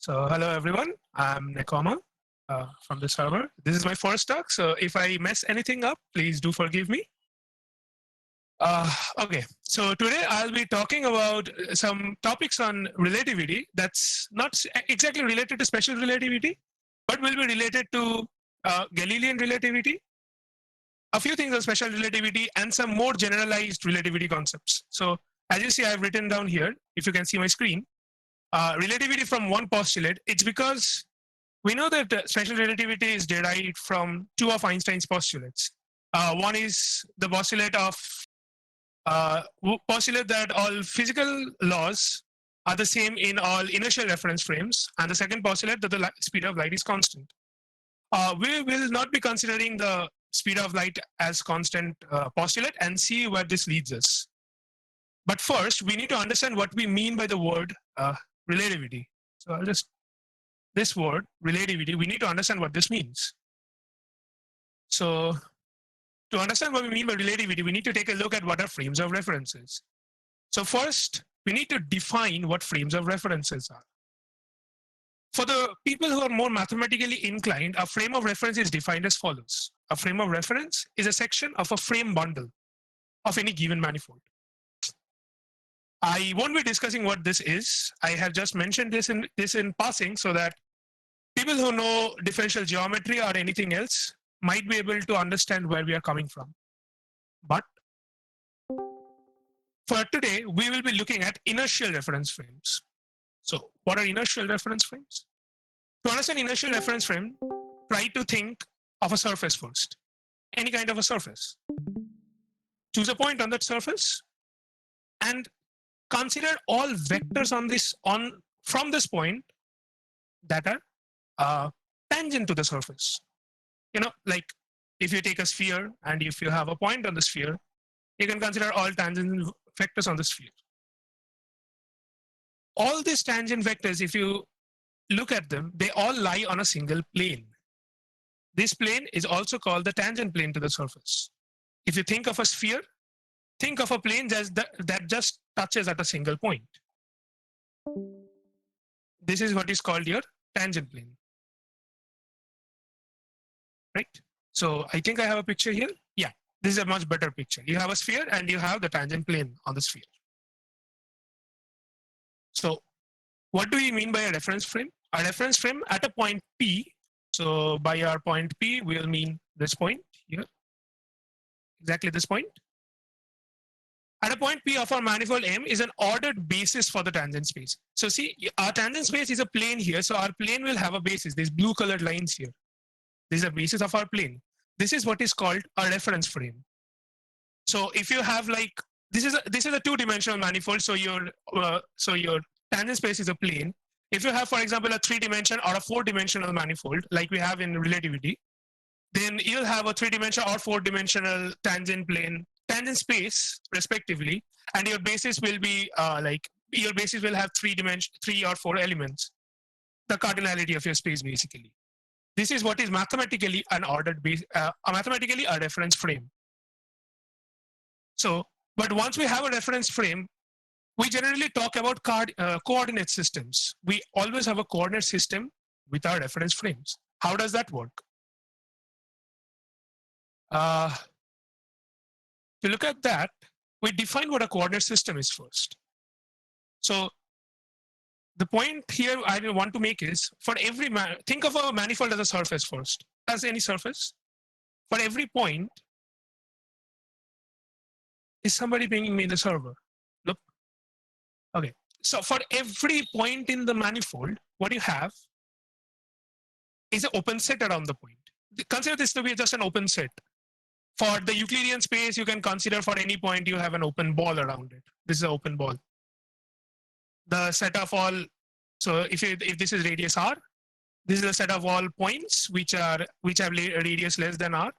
So hello everyone, I'm Nekoma from the server. This is my first talk, so if I mess anything up, please do forgive me. Okay, so today I'll be talking about some topics on relativity that's not exactly related to special relativity, but will be related to Galilean relativity, a few things on special relativity, and some more generalized relativity concepts. So as you see, I've written down here, if you can see my screen, relativity from one postulate. It's because we know that special relativity is derived from two of Einstein's postulates. One is the postulate that all physical laws are the same in all inertial reference frames, and the second postulate that the speed of light is constant. We will not be considering the speed of light as constant postulate and see where this leads us. But first, we need to understand what we mean by the word relativity. So I'll just this word relativity, we need to understand what this means. So to understand what we mean by relativity, we need to take a look at what are frames of references. So first, we need to define what frames of references are. For the people who are more mathematically inclined, a frame of reference is defined as follows. A frame of reference is a section of a frame bundle of any given manifold. I won't be discussing what this is. I have just mentioned this in passing so that people who know differential geometry or anything else might be able to understand where we are coming from. But for today, we will be looking at inertial reference frames. So what are inertial reference frames? To understand inertial reference frame, try to think of a surface first. Any kind of a surface. Choose a point on that surface and consider all vectors from this point that are tangent to the surface. You know, like if you take a sphere and if you have a point on the sphere, you can consider all tangent vectors on the sphere. All these tangent vectors, if you look at them, they all lie on a single plane. This plane is also called the tangent plane to the surface. If you think of a sphere, think of a plane that just touches at a single point. This is what is called your tangent plane. Right? So I think I have a picture here. Yeah, this is a much better picture. You have a sphere and you have the tangent plane on the sphere. So what do we mean by a reference frame? A reference frame at a point P. So by our point P, we'll mean this point here. Exactly this point. At a point P of our manifold M is an ordered basis for the tangent space. So see, our tangent space is a plane here. So our plane will have a basis. These blue colored lines here. This is a basis of our plane. This is what is called a reference frame. So if you have like, this is a two-dimensional manifold. So your tangent space is a plane. If you have, for example, a 3-dimensional or a 4-dimensional manifold, like we have in relativity, then you'll have a 3-dimensional or 4-dimensional tangent plane, tangent space, respectively, and your basis will be your basis will have 3 or 4 elements. The cardinality of your space, basically. This is what is mathematically an ordered base, mathematically a reference frame. So, but once we have a reference frame, we generally talk about coordinate systems. We always have a coordinate system with our reference frames. How does that work? To look at that, we define what a coordinate system is first. So the point here I want to make is, for every think of a manifold as a surface first. As any surface, for every point, is somebody pinging me in the server? Look. Okay. So for every point in the manifold, what you have is an open set around the point. Consider this to be just an open set. For the Euclidean space, you can consider for any point you have an open ball around it. This is an open ball. The set of all, so if this is radius r, this is the set of all points which have radius less than r,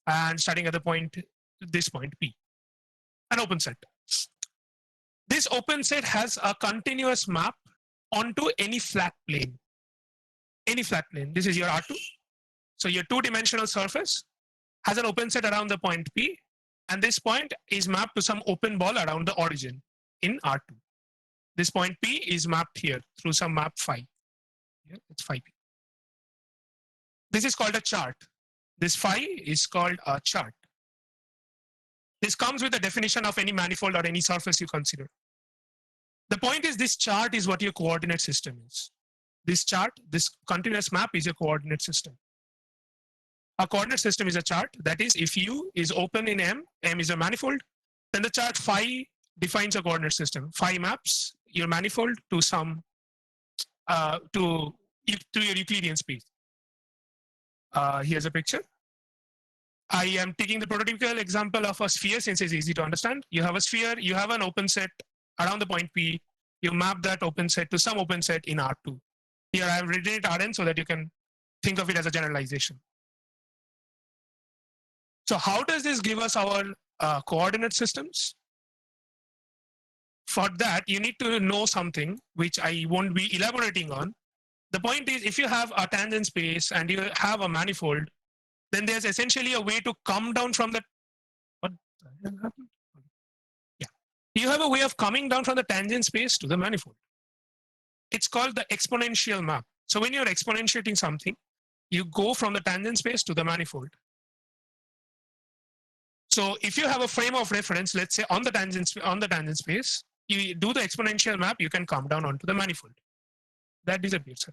and starting at the point, this point p, an open set. This open set has a continuous map onto any flat plane. Any flat plane. This is your R2. So your two-dimensional surface has an open set around the point P, and this point is mapped to some open ball around the origin in R2. This point P is mapped here through some map phi. Here it's phi p. This is called a chart. This phi is called a chart. This comes with the definition of any manifold or any surface you consider. The point is this chart is what your coordinate system is. This chart, this continuous map is your coordinate system. A coordinate system is a chart. That is, if U is open in M, M is a manifold, then the chart phi defines a coordinate system. Phi maps your manifold to some to your Euclidean space. Here's a picture. I am taking the prototypical example of a sphere since it's easy to understand. You have a sphere, you have an open set around the point P, you map that open set to some open set in R2. Here I have written it Rn so that you can think of it as a generalization. So how does this give us our coordinate systems? For that, you need to know something which I won't be elaborating on. The point is, if you have a tangent space and you have a manifold, then there's essentially a way to come down from the, what the hell happened? Yeah, you have a way of coming down from the tangent space to the manifold. It's called the exponential map. So when you're exponentiating something, you go from the tangent space to the manifold. So if you have a frame of reference, let's say on the tangent space, you do the exponential map, you can come down onto the manifold. That disappears.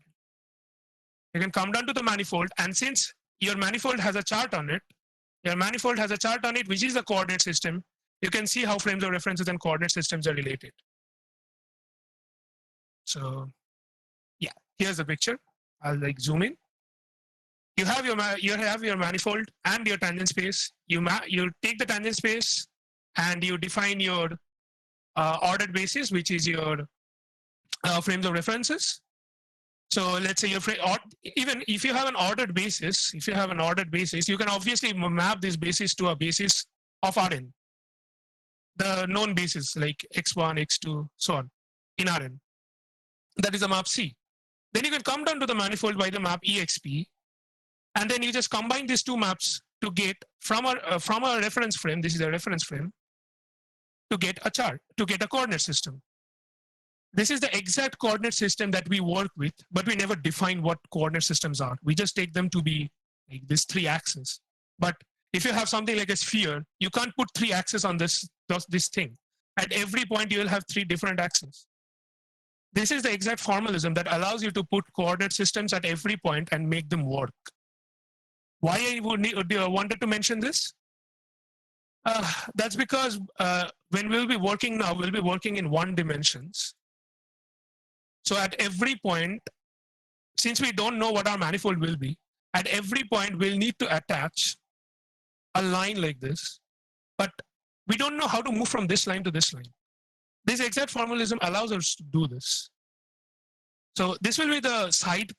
You can come down to the manifold, and since your manifold has a chart on it, which is the coordinate system, you can see how frames of references and coordinate systems are related. So yeah, here's the picture. I'll like zoom in. You have your manifold and your tangent space. You take the tangent space and you define your ordered basis, which is your frames of references. So let's say even if you have an ordered basis, you can obviously map this basis to a basis of Rn. The known basis like x1, x2, so on in Rn. That is a map C. Then you can come down to the manifold by the map exp, and then you just combine these two maps to get from a reference frame. This is a reference frame to get a chart, to get a coordinate system. This is the exact coordinate system that we work with, but we never define what coordinate systems are. We just take them to be like this 3 axes. But if you have something like a sphere, you can't put 3 axes on this thing. At every point, you will have 3 different axes. This is the exact formalism that allows you to put coordinate systems at every point and make them work. Why I wanted to mention this? That's because when we'll be working now, we'll be working in 1 dimensions. So at every point, since we don't know what our manifold will be, at every point we'll need to attach a line like this, but we don't know how to move from this line to this line. This exact formalism allows us to do this. So this will be the side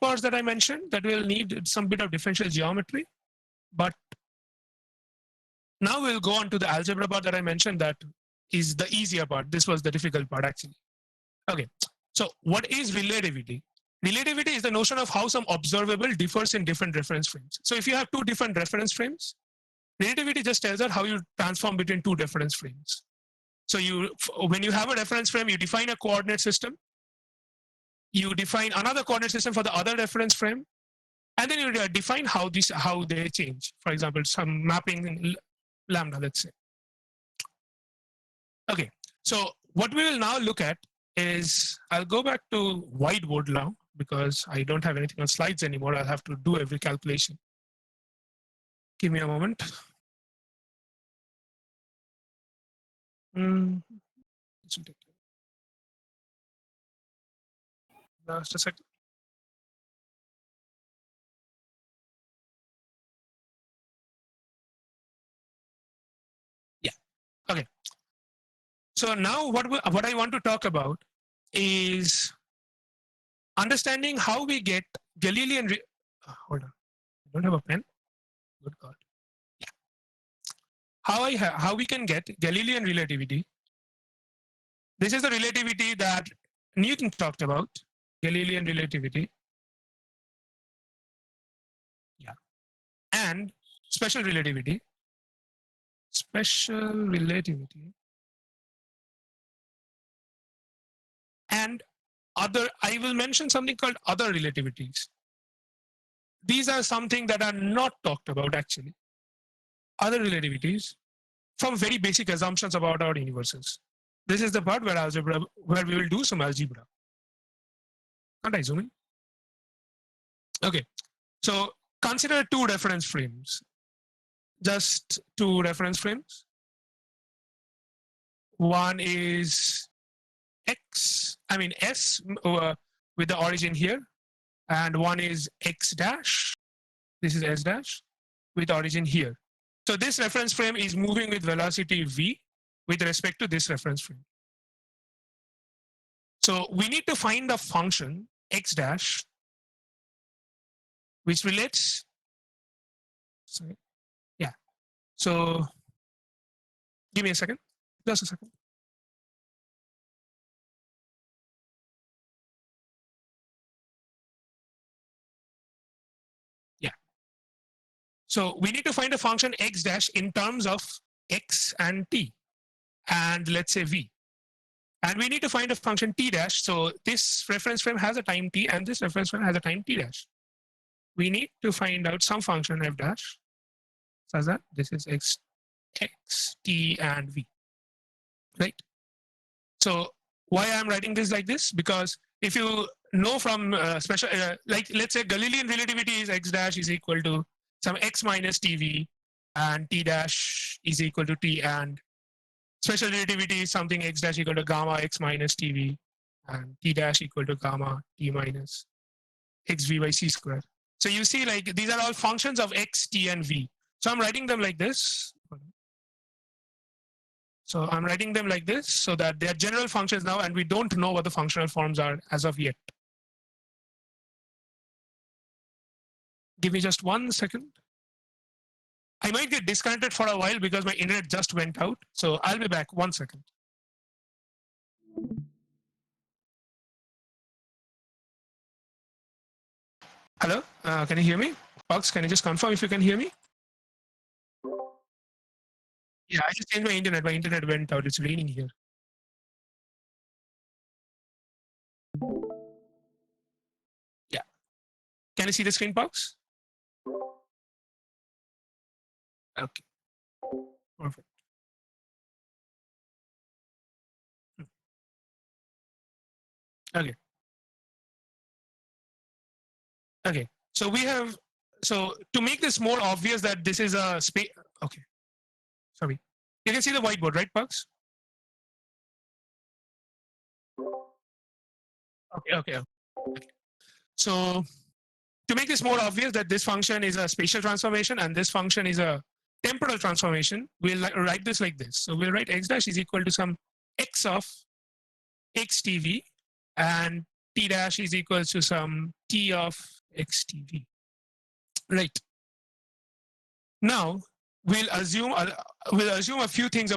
parts that I mentioned that will need some bit of differential geometry. But now we'll go on to the algebra part that I mentioned that is the easier part. This was the difficult part actually. Okay, so what is relativity? Relativity is the notion of how some observable differs in different reference frames. So if you have 2 different reference frames, relativity just tells us how you transform between 2 reference frames. So when you have a reference frame, you define a coordinate system. You define another coordinate system for the other reference frame, and then you define how they change. For example, some mapping lambda, let's say. Okay, so what we will now look at is, I'll go back to whiteboard now because I don't have anything on slides anymore. I'll have to do every calculation. Give me a moment. Just a second. Yeah, okay. So now what I want to talk about is understanding how we get Galilean. Hold on, I don't have a pen. Good God. Yeah. How we can get Galilean relativity. This is the relativity that Newton talked about, Galilean relativity. Yeah. And special relativity. Special relativity. and I will mention something called other relativities. These are something that are not talked about actually. Other relativities from very basic assumptions about our universes. This is the part where we will do some algebra. Can't I zoom in? Okay, so consider two reference frames. Just two reference frames. One is S with the origin here, and one is X dash. This is S dash with origin here. So this reference frame is moving with velocity v with respect to this reference frame. So we need to find a function x dash which relates. Sorry. Yeah. So give me a second. Just a second. Yeah. So we need to find a function x dash in terms of x and t, and let's say v. And we need to find a function t dash. So this reference frame has a time t, and this reference frame has a time t dash. We need to find out some function f dash such that this is x, t, and v. Right? So why I'm writing this like this? Because if you know from special, like let's say Galilean relativity is x dash is equal to some x minus tv, and t dash is equal to t, and special relativity is something x dash equal to gamma x minus tv, and t dash equal to gamma t minus xv by c square. So you see, like these are all functions of x, t, and v. So I'm writing them like this. So I'm writing them like this so that they are general functions now, and we don't know what the functional forms are as of yet. Give me just 1 second. I might get disconnected for a while because my internet just went out. So I'll be back 1 second. Hello, can you hear me? Fox, can you just confirm if you can hear me? Yeah, I just changed my internet. My internet went out. It's raining here. Yeah. Can you see the screen, Fox? Okay. Perfect. Okay. Okay. So we have, so to make this more obvious that this is a space, okay. Sorry. You can see the whiteboard, right, Fox? Okay. So to make this more obvious that this function is a spatial transformation and this function is a temporal transformation, we'll write this like this. So we'll write x dash is equal to some x of xtv, and t dash is equal to some t of xtv. Right. Now we'll assume a few things.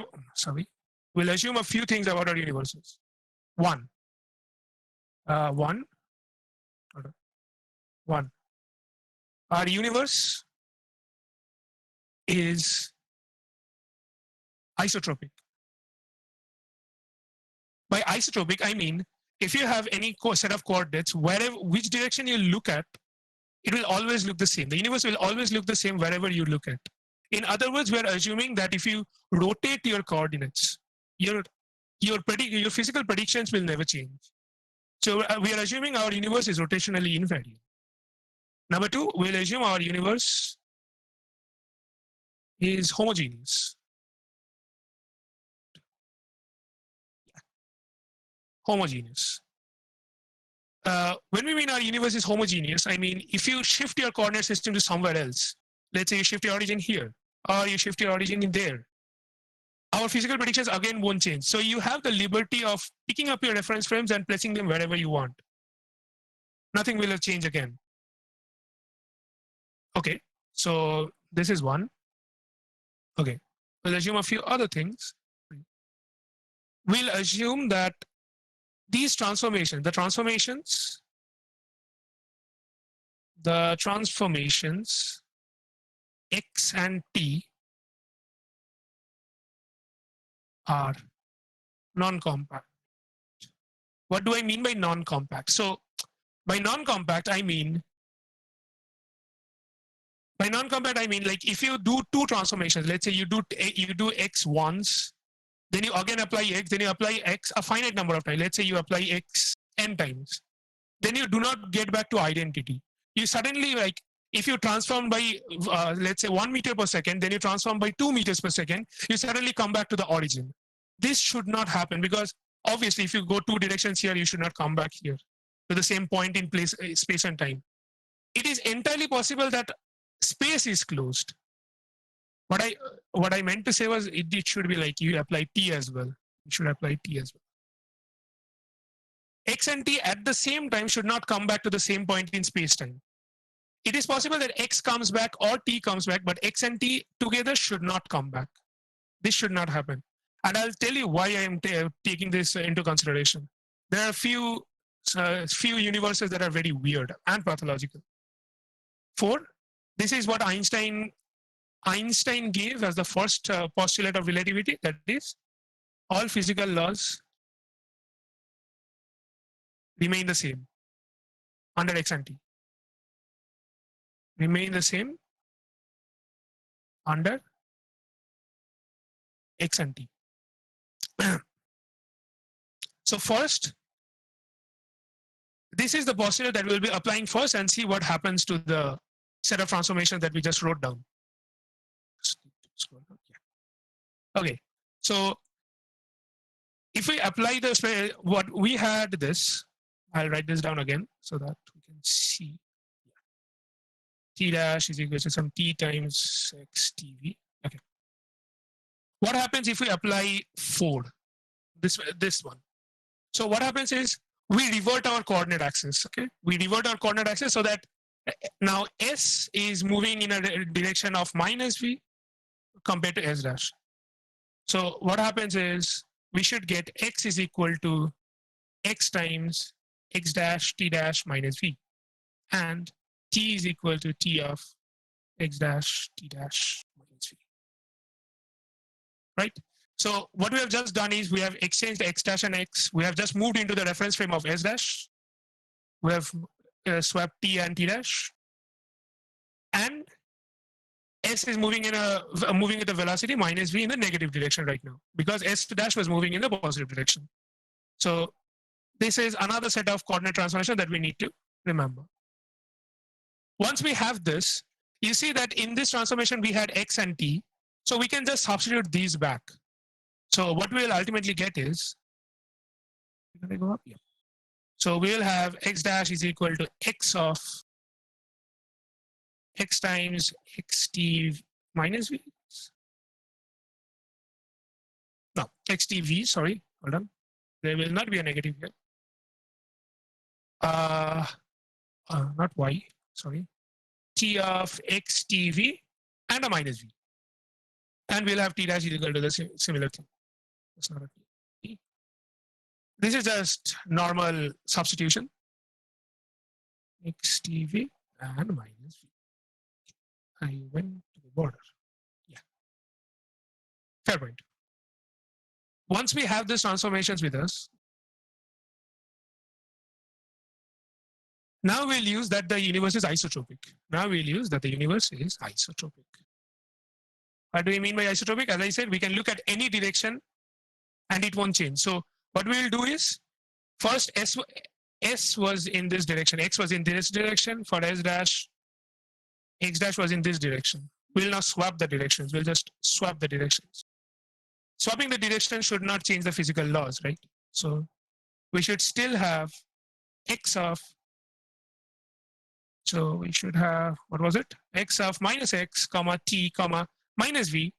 We'll assume a few things about our universes. One. Our universe is isotropic. By isotropic, I mean if you have any set of coordinates, which direction you look at, it will always look the same. The universe will always look the same wherever you look at. In other words, we are assuming that if you rotate your coordinates, your physical predictions will never change. So we are assuming our universe is rotationally invariant. Number two, we'll assume our universe is homogeneous. Homogeneous. When we mean our universe is homogeneous, I mean if you shift your coordinate system to somewhere else, let's say you shift your origin here, or you shift your origin in there, our physical predictions again won't change. So you have the liberty of picking up your reference frames and placing them wherever you want. Nothing will change again. Okay, so this is one. Okay, we'll assume a few other things. We'll assume that these transformations, the transformations x and t are non-compact. What do I mean by non-compact? So by non-compact, I mean like if you do two transformations, let's say you do x once, then you again apply x, then you apply x a finite number of times. Let's say you apply x n times. Then you do not get back to identity. You suddenly, like, if you transform by, let's say 1 meter per second, then you transform by 2 meters per second, you suddenly come back to the origin. This should not happen because obviously if you go two directions here, you should not come back here to the same point in place, space and time. It is entirely possible that space is closed. What I meant to say was it should be like you apply t as well. You should apply t as well. X and t at the same time should not come back to the same point in space-time. It is possible that x comes back or t comes back, but x and t together should not come back. This should not happen. And I'll tell you why I am taking this into consideration. There are a few universes that are very weird and pathological. 4, this is what Einstein gave as the first postulate of relativity, that is, all physical laws remain the same under x and t. Remain the same under x and t. So first, this is the postulate that we'll be applying first and see what happens to the set of transformations that we just wrote down. Okay, so if we apply this, what we had this, I'll write this down again so that we can see. T dash is equal to some t times x tv. Okay. What happens if we apply 4? This one. So what happens is we revert our coordinate axis. Okay, we revert our coordinate axis so that now s is moving in a direction of minus v compared to s dash. So what happens is we should get x is equal to x times x dash t dash minus v, and t is equal to t of x dash t dash minus v. Right? So what we have just done is we have exchanged x dash and x. We have just moved into the reference frame of s dash. We have swapped t and t dash, and s is moving in at the velocity minus v in the negative direction right now because s dash was moving in the positive direction. So this is another set of coordinate transformation that we need to remember. Once we have this, you see that in this transformation we had x and t, so we can just substitute these back. So what we will ultimately get is, can I go up? Yeah. So we will have x dash is equal to x of x times xt minus v. No, xtv, sorry, hold on. There will not be a negative here. Not y, sorry. T of xtv and a minus v. And we'll have t dash is equal to the similar thing. That's not a t. This is just normal substitution. xtv and minus v. I went to the border. Yeah. Fair point. Once we have these transformations with us, now we'll use that the universe is isotropic. Now we'll use that the universe is isotropic. What do we mean by isotropic? As I said, we can look at any direction and it won't change. So what we'll do is, first S was in this direction, X was in this direction. For S dash, X dash was in this direction. We'll now swap the directions. We'll just swap the directions. Swapping the direction should not change the physical laws, right? So we should still have X of, so we should have, what was it? X of minus X, comma, T, comma, minus V,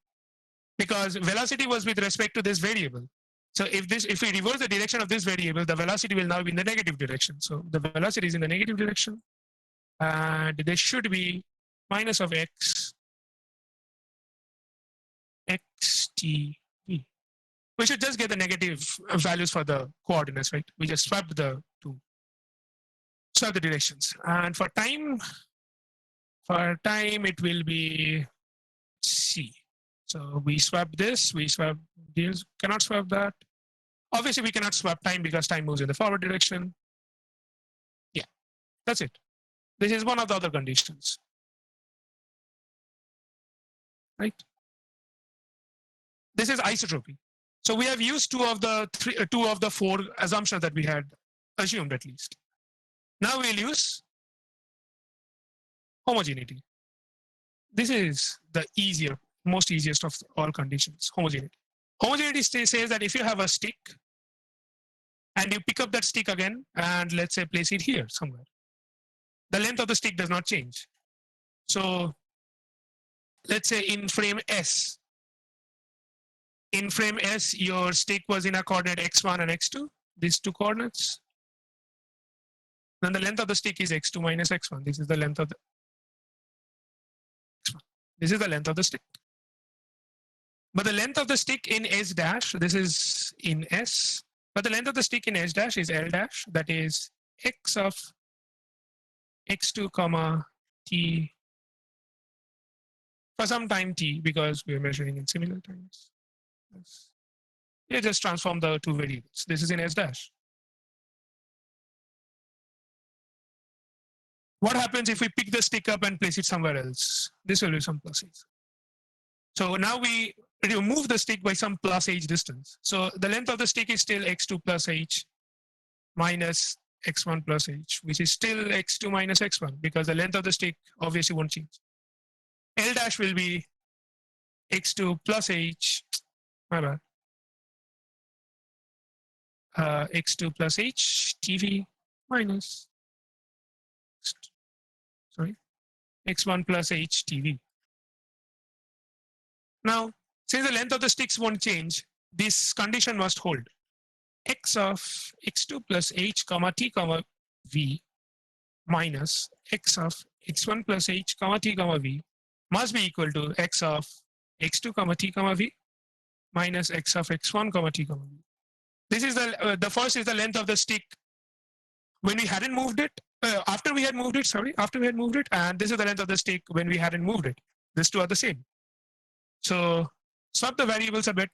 because velocity was with respect to this variable. So if we reverse the direction of this variable, the velocity will now be in the negative direction. So the velocity is in the negative direction, and there should be minus of X, XTV. We should just get the negative values for the coordinates, right? We just swapped the two. Swap the directions. And for time it will be C. So we swap this, we swap this, cannot swap that. Obviously, we cannot swap time because time moves in the forward direction. Yeah, that's it. This is one of the other conditions, right? This is isotropy. So we have used two of the four assumptions that we had assumed at least. Now we'll use homogeneity. This is the most easiest of all conditions, homogeneity. Homogeneity says that if you have a stick and you pick up that stick again and let's say place it here somewhere, the length of the stick does not change. So let's say in frame S, your stick was in a coordinate x1 and x2, these two coordinates. Then the length of the stick is x2 minus x1. This is the length of the x1. This is the length of the stick. But the length of the stick in S dash, this is in S, but the length of the stick in S dash is L dash, that is x of x2 comma t for some time t, because we're measuring in similar times. You just transform the two variables. This is in S dash. What happens if we pick the stick up and place it somewhere else? This will be some plus h. So now we remove the stick by some plus h distance. So the length of the stick is still x2 plus h minus x1 plus h, which is still x2 minus x1 because the length of the stick obviously won't change. L dash will be x2 plus h, my bad, x2 plus h tv minus, sorry, x1 plus h tv. Now, since the length of the sticks won't change, this condition must hold. X of x2 plus h comma t comma v minus x of x1 plus h comma t comma v must be equal to x of x2 comma t comma v minus x of x1 comma t comma v. This is the first is the length of the stick when we hadn't moved it. After we had moved it, and this is the length of the stick when we hadn't moved it. These two are the same. So swap the variables a bit.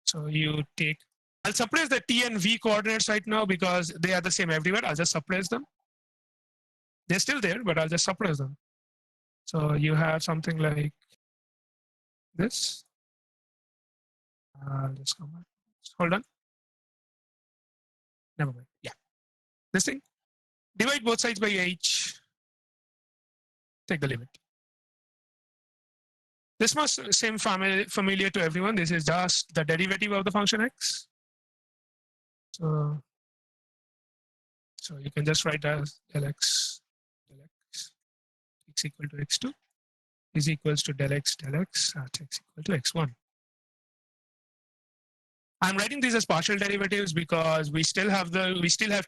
So you take, I'll suppress the t and v coordinates right now because they are the same everywhere. I'll just suppress them. They're still there, but I'll just suppress them. So you have something like this. I'll just come back. Hold on. Never mind. Yeah. This thing. Divide both sides by h. Take the limit. This must seem familiar to everyone. This is just the derivative of the function x. So you can just write as del x x equal to x2 is equals to del x at x equal to x1. I'm writing these as partial derivatives because we still have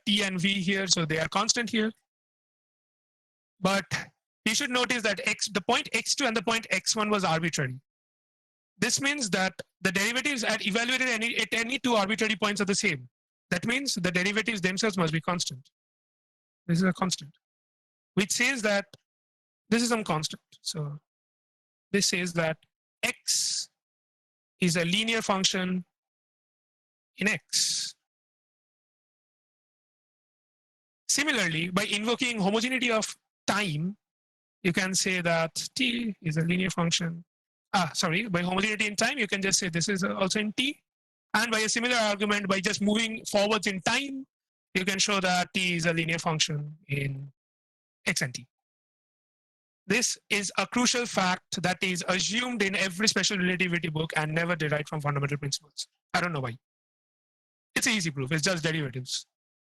t and v here, so they are constant here. But you should notice that the point x2 and the point x1 was arbitrary. This means that the derivatives evaluated at any two arbitrary points are the same. That means the derivatives themselves must be constant. This is a constant, which says that this is some constant. So this says that x is a linear function in x. Similarly, by invoking homogeneity of time, you can say that t is a linear function. By homogeneity in time, you can just say this is also in t. And by a similar argument, by just moving forwards in time, you can show that t is a linear function in x and t. This is a crucial fact that is assumed in every special relativity book and never derived from fundamental principles. I don't know why. It's an easy proof. It's just derivatives.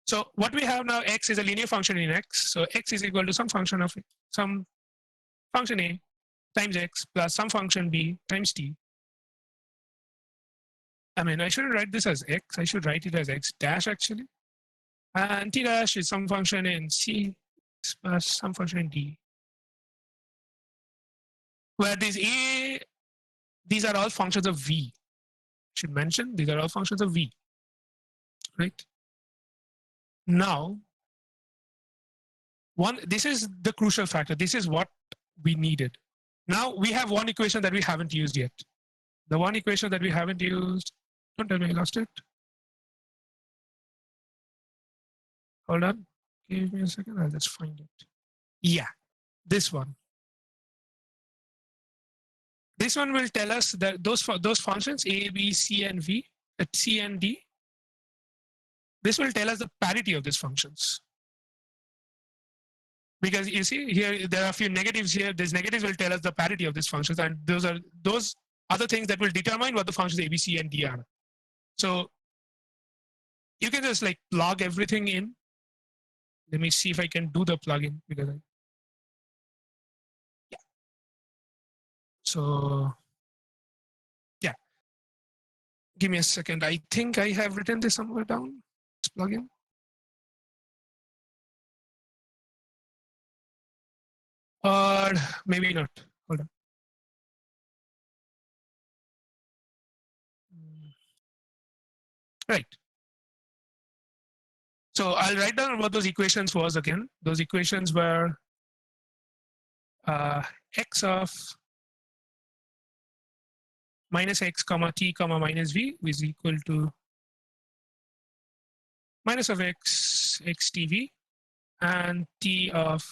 So what we have now, x is a linear function in x. So x is equal to some function of some function a times x plus some function b times t. I mean, I shouldn't write this as x. I should write it as x dash actually. And t dash is some function in c plus some function in d. Where these are all functions of v. Should mention these are all functions of v. Right? Now, this is the crucial factor. This is what we needed. Now we have one equation that we haven't used yet. The one equation that we haven't used, don't tell me I lost it. Hold on. Give me a second. I'll just find it. Yeah, this one. This one will tell us that those functions A, B, C, and V, C and D. This will tell us the parity of these functions. Because you see here, there are a few negatives here. These negatives will tell us the parity of these functions, and those are the things that will determine what the functions A, B, C, and D are. So you can just like plug everything in. Let me see if I can do the plugin because yeah. So yeah, give me a second. I think I have written this somewhere down. This plugin. Or maybe not. Hold on. Right. So I'll write down what those equations was again. Those equations were x of minus x comma t comma minus v is equal to minus of x tv and t of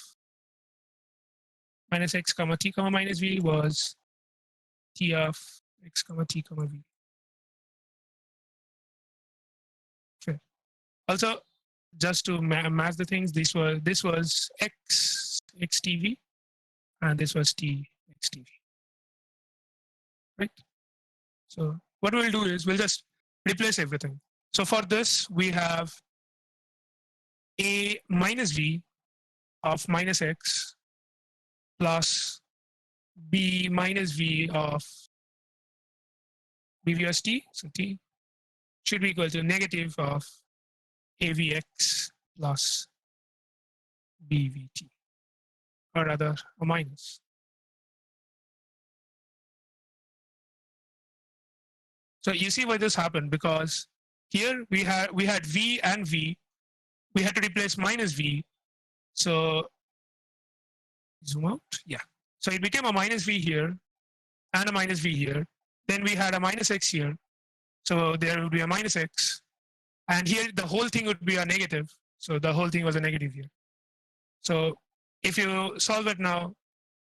minus x comma t comma minus v was t of x comma t comma v. Fair. Also, just to match the things, this was x tv and this was t x tv. Right. So what we'll do is we'll just replace everything. So for this, we have a minus v of minus x plus b minus v of bvs t. So t should be equal to negative of avx plus bvt, or rather a minus. So you see why this happened, because here we had v and v. We had to replace minus v. So zoom out. Yeah. So it became a minus v here and a minus v here. Then we had a minus x here. So there would be a minus x. And here the whole thing would be a negative. So the whole thing was a negative here. So if you solve it now,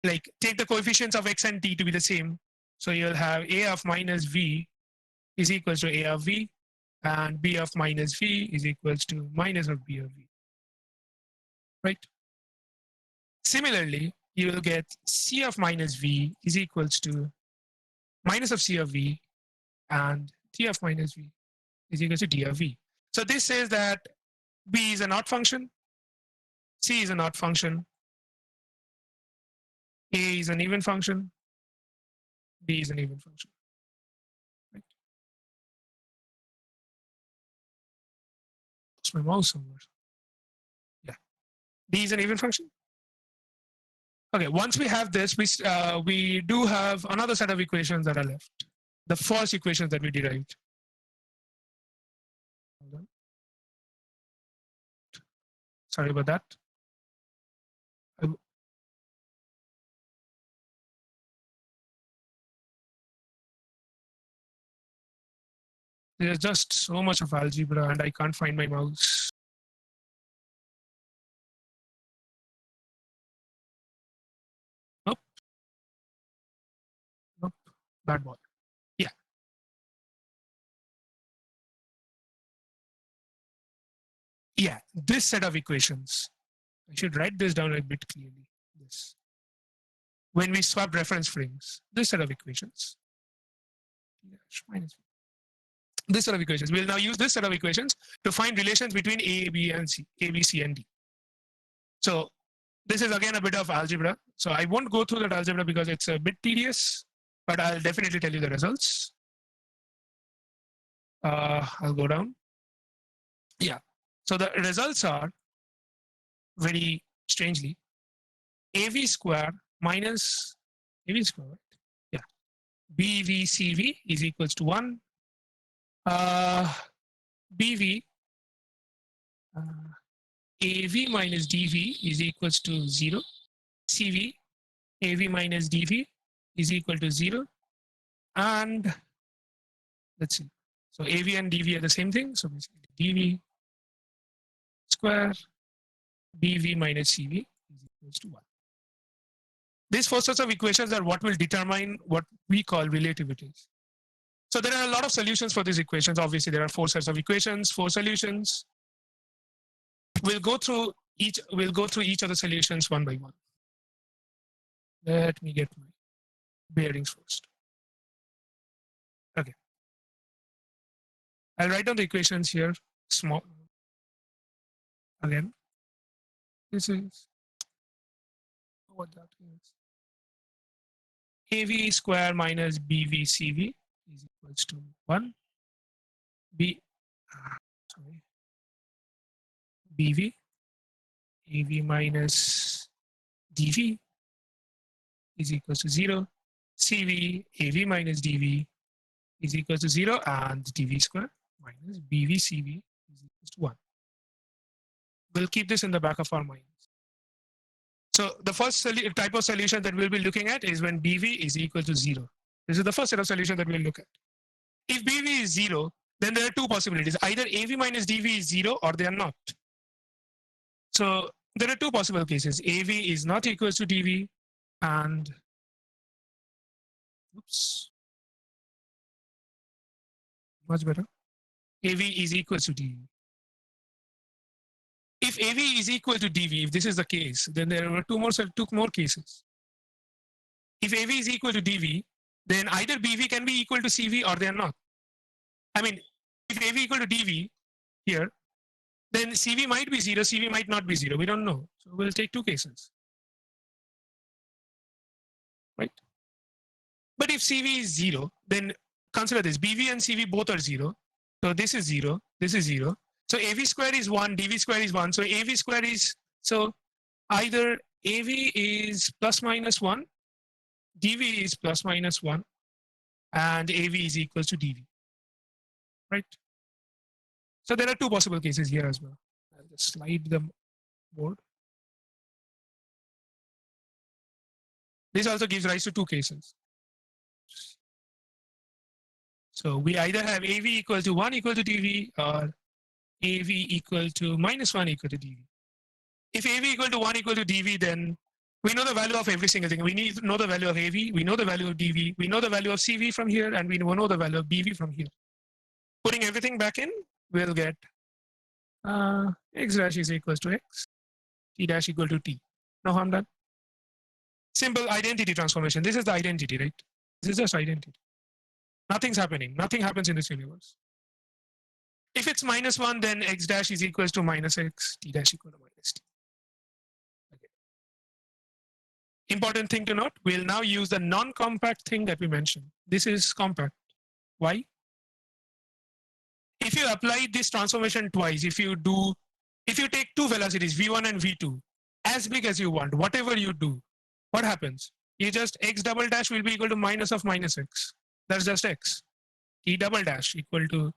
like take the coefficients of x and t to be the same. So you'll have a of minus v is equals to a of v, and b of minus v is equals to minus of b of v. Right? Similarly, you will get c of minus v is equals to minus of c of v, and t of minus v is equal to d of v. So this says that b is an odd function, c is an odd function, a is an even function, d is an even function. Right? It's my mouse somewhere. Yeah, d is an even function. Okay, once we have this, we do have another set of equations that are left. The first equations that we derived. Sorry about that. There's just so much of algebra and I can't find my mouse. Nope. Nope. Bad boy. Yeah. Yeah, this set of equations. I should write this down a bit clearly. This. When we swap reference frames, this set of equations. This set of equations. We'll now use this set of equations to find relations between A, B, and C, A, B, C, and D. So this is again a bit of algebra. So I won't go through that algebra because it's a bit tedious, but I'll definitely tell you the results. I'll go down. Yeah. So the results are very strangely AV square minus AV square, right? Yeah. BVCV is equals to 1. BV AV minus DV is equals to 0. CV AV minus DV is equal to 0. And let's see. So AV and DV are the same thing. So basically DV square BV minus CV is equals to 1. These four sets of equations are what will determine what we call relativities. So there are a lot of solutions for these equations. Obviously, there are four sets of equations, four solutions. We'll go through each of the solutions one by one. Let me get my bearings first. Okay. I'll write down the equations here, small. Again, this is what that is. AV square minus BV CV is equals to 1. BV AV minus DV is equals to 0. CV AV minus DV is equals to 0, and DV square minus BV CV is equals to 1. We'll keep this in the back of our minds. So the first type of solution that we'll be looking at is when BV is equal to 0. This is the first set of solution that we'll look at. If BV is 0, then there are two possibilities. Either AV minus DV is 0 or they are not. So there are two possible cases. AV is not equal to DV, and oops, much better. AV is equal to DV. If AV is equal to DV, if this is the case, then there are two more cases. If AV is equal to DV, then either BV can be equal to CV or they are not. I mean, if AV equal to DV here, then CV might be 0, CV might not be 0. We don't know. So we'll take two cases. Right? But if CV is 0, then consider this. BV and CV both are 0. So this is 0. This is 0. So AV square is 1, DV square is 1. So AV square is, so either AV is plus minus 1, DV is plus minus 1, and AV is equals to DV. Right? So there are two possible cases here as well. I'll just slide the board. This also gives rise to two cases. So we either have AV equal to 1 equal to DV, or AV equal to minus 1 equal to DV. If AV equal to 1 equal to DV, then we know the value of every single thing. We need to know the value of AV, we know the value of DV, we know the value of CV from here, and we know the value of BV from here. Putting everything back in, we'll get x dash is equals to x, t dash equal to t. Now I'm done. Simple identity transformation. This is the identity, right? This is just identity. Nothing's happening. Nothing happens in this universe. If it's minus 1, then x dash is equals to minus x, t dash equal to minus t. Okay. Important thing to note, we'll now use the non-compact thing that we mentioned. This is compact. Why? If you apply this transformation twice, if you take two velocities, v1 and v2, as big as you want, whatever you do, what happens? You just x double dash will be equal to minus of minus x. That's just x. T double dash equal to,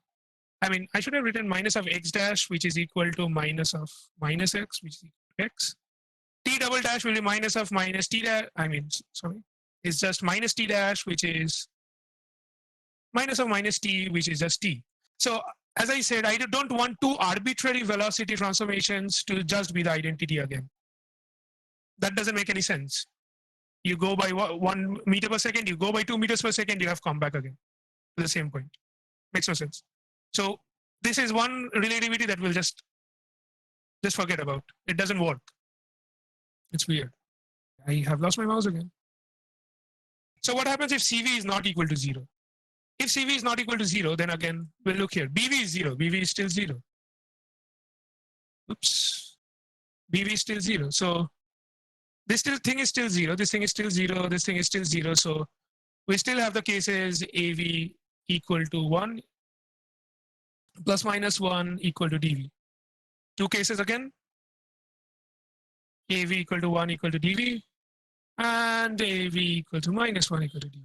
I mean, I should have written minus of x dash, which is equal to minus of minus x, which is equal to x. T double dash will be minus of minus t dash, it's just minus t dash, which is minus of minus t, which is just t. So as I said, I don't want two arbitrary velocity transformations to just be the identity again. That doesn't make any sense. You go by 1 meter per second, you go by 2 meters per second, you have come back again to the same point. Makes no sense. So this is one relativity that we'll just forget about. It doesn't work. It's weird. I have lost my mouse again. So what happens if CV is not equal to 0? If CV is not equal to 0, then again, we'll look here. BV is 0. BV is still 0. Oops. BV is still 0. So this thing is still 0. This thing is still 0. This thing is still 0. So we still have the cases AV equal to 1 plus minus 1 equal to DV. Two cases again. AV equal to 1 equal to DV, and AV equal to minus 1 equal to DV.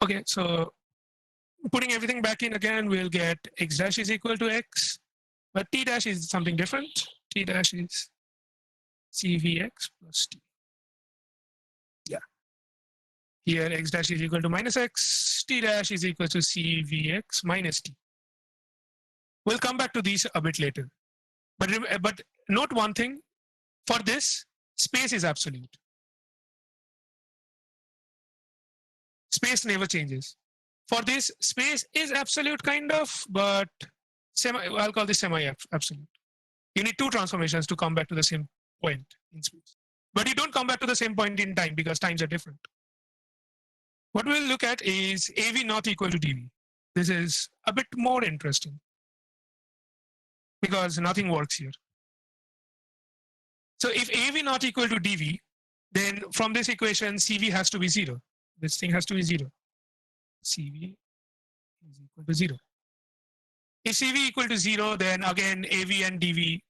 Okay, so putting everything back in again, we'll get x dash is equal to x, but t dash is something different. T dash is CVX plus t. Yeah. Here x dash is equal to minus x, t dash is equal to CVX minus t. We'll come back to these a bit later. But note one thing, for this, space is absolute. Space never changes. For this, space is absolute kind of, but I'll call this semi-absolute. You need two transformations to come back to the same point in space. But you don't come back to the same point in time because times are different. What we'll look at is AV not equal to DV. This is a bit more interesting because nothing works here. So if AV not equal to DV, then from this equation, CV has to be 0. This thing has to be 0. CV is equal to 0. If CV equal to 0, then again AV and DV,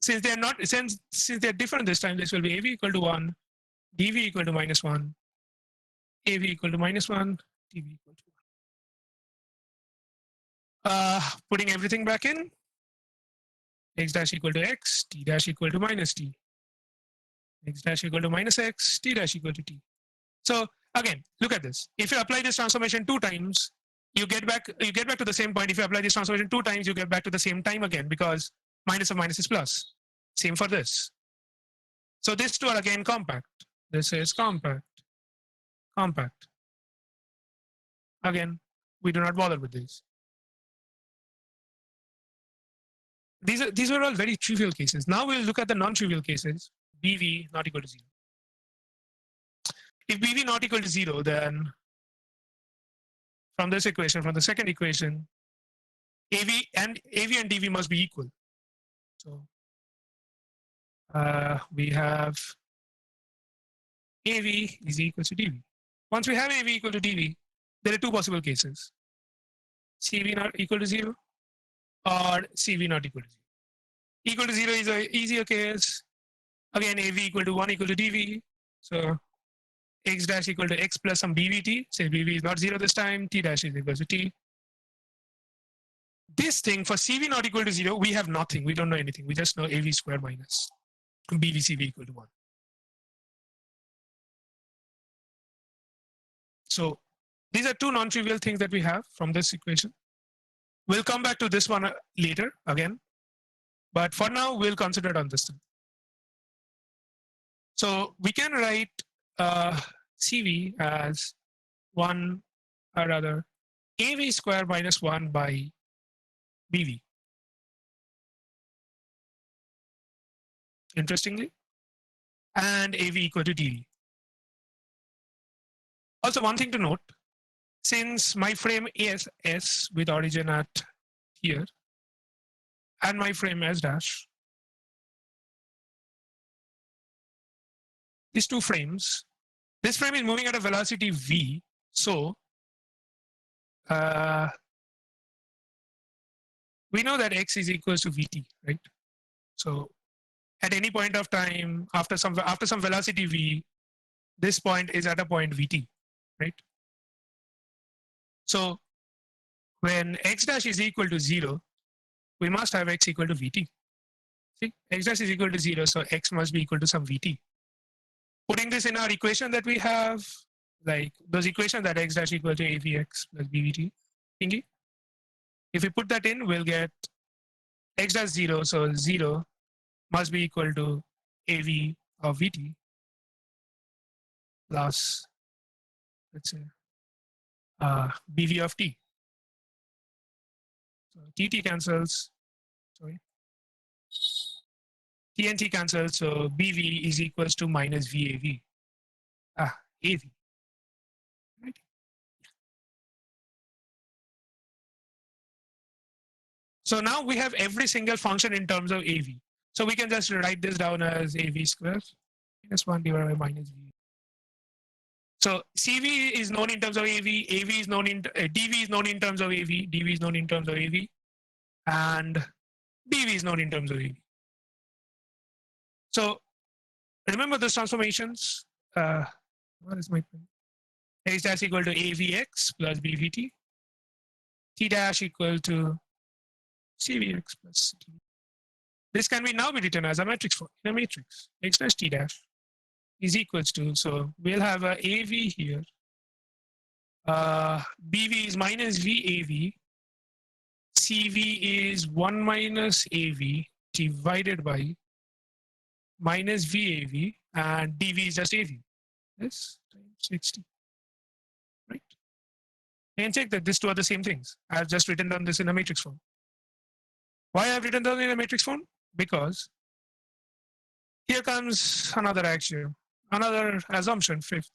since they're not, since they're different this time, this will be AV equal to 1, DV equal to -1, AV equal to -1, DV equal to 1. Putting everything back in, x dash equal to x, t dash equal to -t, x dash equal to -x, t dash equal to t. So again, look at this. If you apply this transformation 2 times, you get back to the same point. If you apply this transformation 2 times, you get back to the same time again because minus of minus is plus. Same for this. So these two are again compact. This is compact. Compact. Again, we do not bother with these. These were all very trivial cases. Now we'll look at the non-trivial cases. BV not equal to 0. If BV not equal to 0, then from this equation, from the second equation, AV and DV must be equal. So we have AV is equal to DV. Once we have AV equal to DV, there are two possible cases. CV not equal to 0 or CV not equal to 0. Equal to 0 is an easier case. Again, AV equal to 1 equal to DV. So x dash equal to x plus some BVT. Say BV is not 0 this time. T dash is equal to T. This thing for CV not equal to 0, we have nothing. We don't know anything. We just know AV square minus BVCV equal to 1. So these are two non-trivial things that we have from this equation. We'll come back to this one later again. But for now, we'll consider it on this thing. So we can write CV as 1, or rather, AV square minus 1 by BV. Interestingly, and AV equal to DV. Also, one thing to note, since my frame is S with origin at here, and my frame S dash, these two frames, this frame is moving at a velocity V, so we know that x is equals to Vt, right? So at any point of time, after some velocity V, this point is at a point Vt, right? So when x dash is equal to 0, we must have x equal to Vt. See, x dash is equal to 0, so x must be equal to some Vt. Putting this in our equation that we have, like those equations that x dash equal to AVX plus BVT thingy. If we put that in, we'll get x dash 0, so 0 must be equal to AV of Vt plus, let's say, BV of T. So TT cancels, sorry. T and T cancels, so BV is equals to minus VAV. AV. Right? So now we have every single function in terms of AV. So we can just write this down as AV square minus 1 divided by minus V. So CV is known in terms of AV, AV is known in DV is known in terms of AV, DV is known in terms of AV, and BV is known in terms of AV. So remember those transformations. What is my point? X dash equal to AVX plus BVT. T dash equal to CVX plus T. This can now be written as a matrix form in a matrix. X dash T dash is equals to, so we'll have a AV here. BV is minus VAV CV is 1 minus AV divided by minus VAV, and DV is just AV. This times 60. Right? You can check that these two are the same things. I have just written down this in a matrix form. Why I have written down in a matrix form? Because here comes another axiom, another assumption, fifth.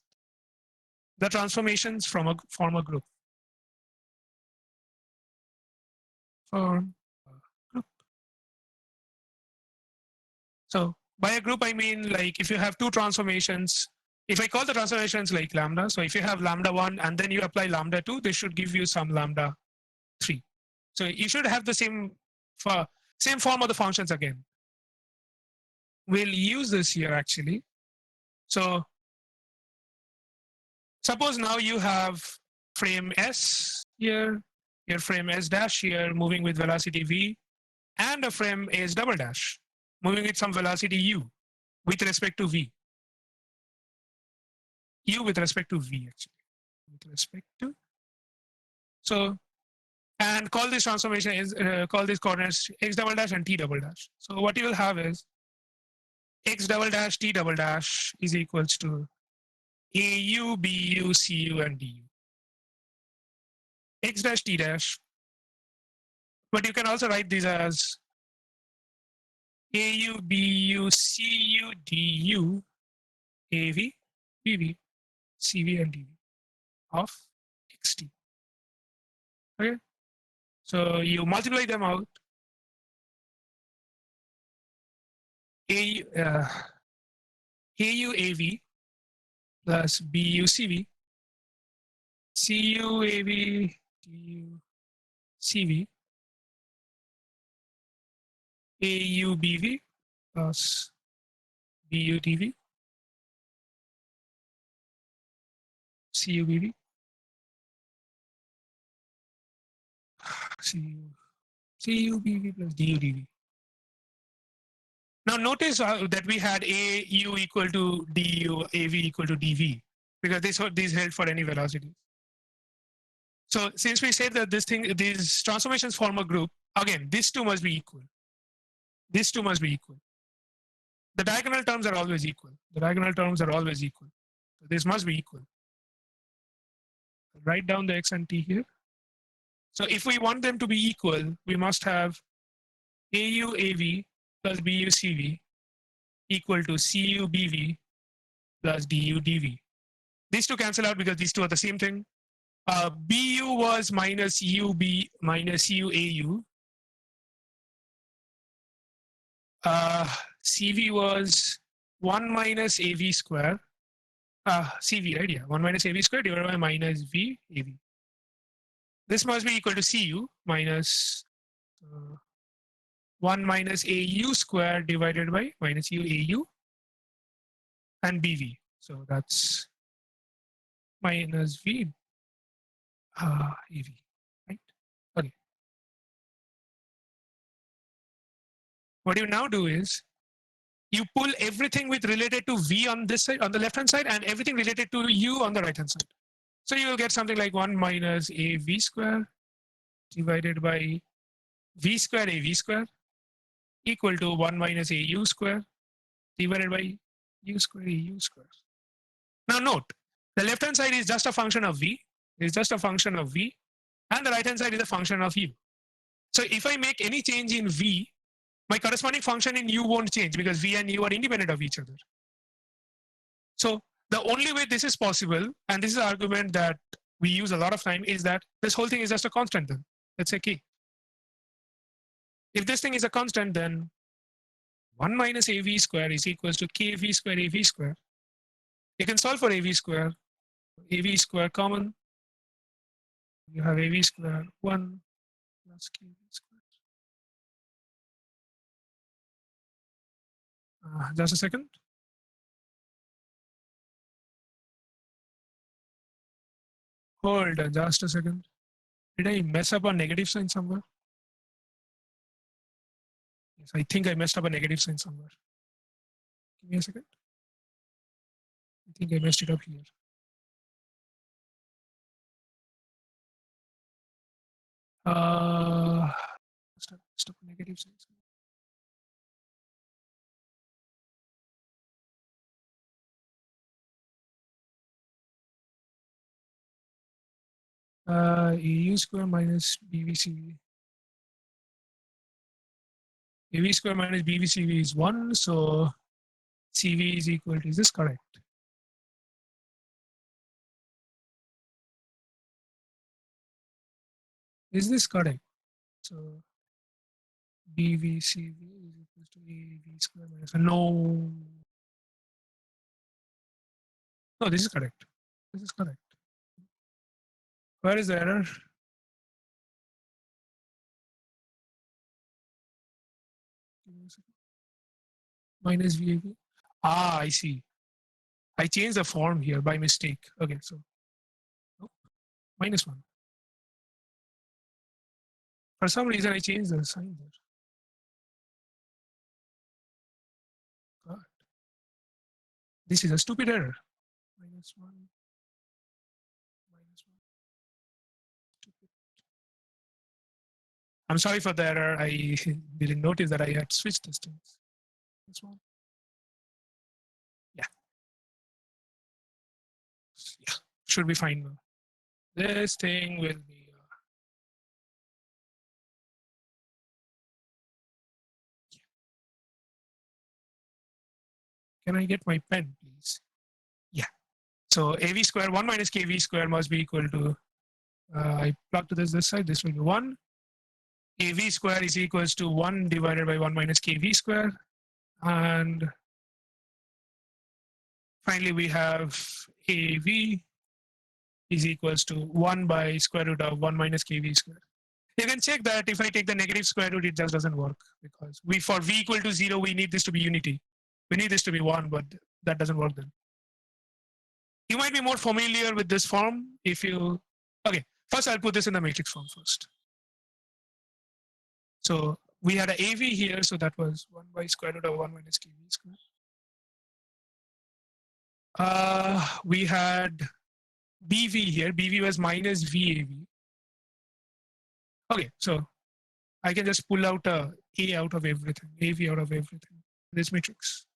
The transformations from a form a group. Form a group. So by a group, I mean like if you have two transformations, if I call the transformations like lambda, so if you have lambda 1 and then you apply lambda 2, this should give you some lambda 3. So you should have the same form of the functions again. We'll use this here actually. So suppose now you have frame S here, your frame S dash here moving with velocity V, and a frame S double dash moving with some velocity U with respect to V. U with respect to V actually. With respect to. So, and call this transformation is call this coordinates X double dash and T double dash. So what you will have is X double dash T double dash is equals to AU, BU, CU, and DU. X dash T dash. But you can also write these as AU, BU, CU, DU, AV, BV, CV, and DV of XT. Okay. So you multiply them out. AU AV plus BU CV, CU AV, DU CV, AU BV plus BU DV, CU BV, CU BV plus DU DV. Now notice that we had AU equal to DU, AV equal to DV, because these held for any velocity. So since we said that these transformations form a group, again, these two must be equal. These two must be equal. The diagonal terms are always equal. The diagonal terms are always equal. So this must be equal. Write down the X and T here. So if we want them to be equal, we must have AU AV plus BU CV equal to CU BV plus DU DV. These two cancel out because these two are the same thing. BU was minus UB minus UAU. CV was 1 minus AV square. CV, right? Yeah, 1 minus AV square divided by minus V AV. This must be equal to CU minus 1 minus AU square divided by minus UAU and BV. So that's minus V AV, right? Okay. What you now do is you pull everything with related to V on this side, on the left hand side, and everything related to U on the right hand side. So you will get something like 1 minus AV square divided by V square AV square equal to 1 minus AU square divided by U square AU square. Now note, the left hand side is just a function of V, is just a function of V, and the right hand side is a function of U. So if I make any change in V, my corresponding function in U won't change because V and U are independent of each other. So the only way this is possible, and this is an argument that we use a lot of time, is that this whole thing is just a constant then. Let's say K. If this thing is a constant, then 1 minus AV square is equals to KV square AV square. You can solve for AV square common. You have AV square 1 plus KV square. Just a second. Hold on, just a second. Did I mess up a negative sign somewhere? Yes, I think I messed up a negative sign somewhere. Give me a second. I think I messed it up here. 1 . stop negative signs. AU square minus BVCV. AV square minus BVCV is 1, so CV is equal to, is this correct? Is this correct? So BVCV is equal to AV square minus, no. No, this is correct. This is correct. Where is the error? Minus VAV. Ah, I see. I changed the form here by mistake. Okay, so nope, -1. For some reason, I changed the sign there. God. This is a stupid error. -1, -1. Stupid. I'm sorry for the error. I didn't notice that I had switched distance. This one. Yeah. Yeah. Should be fine now. This thing will be. Can I get my pen, please? Yeah. So AV square 1 minus KV square must be equal to. I plug to this side. This will be 1. AV square is equals to 1 divided by 1 minus KV square. And finally, we have AV is equals to 1 by square root of 1 minus KV square. You can check that if I take the negative square root, it just doesn't work because we for V equal to 0, we need this to be unity. We need this to be 1, but that doesn't work then. You might be more familiar with this form if you, okay, first I'll put this in the matrix form first. So we had an AV here, so that was 1 by square root of 1 minus KV square. We had BV here. BV was minus VAV. Okay, so I can just pull out a out of everything, AV out of everything. This matrix,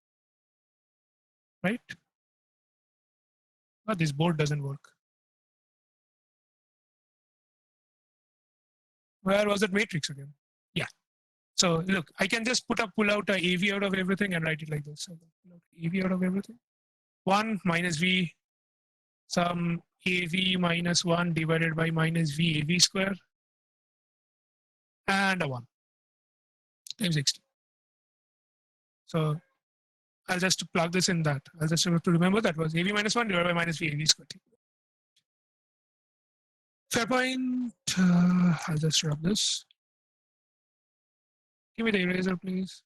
right? But this board doesn't work. Where was that matrix again? Yeah. So look, I can just pull out a AV out of everything and write it like this. So pull out AV out of everything. 1 minus V, some AV minus 1 divided by minus VAV square, and a 1 times 60. So I'll just plug this in that. I'll just have to remember that was AV minus 1 divided by minus VAV square. Fair point. I'll just rub this. Give me the eraser, please.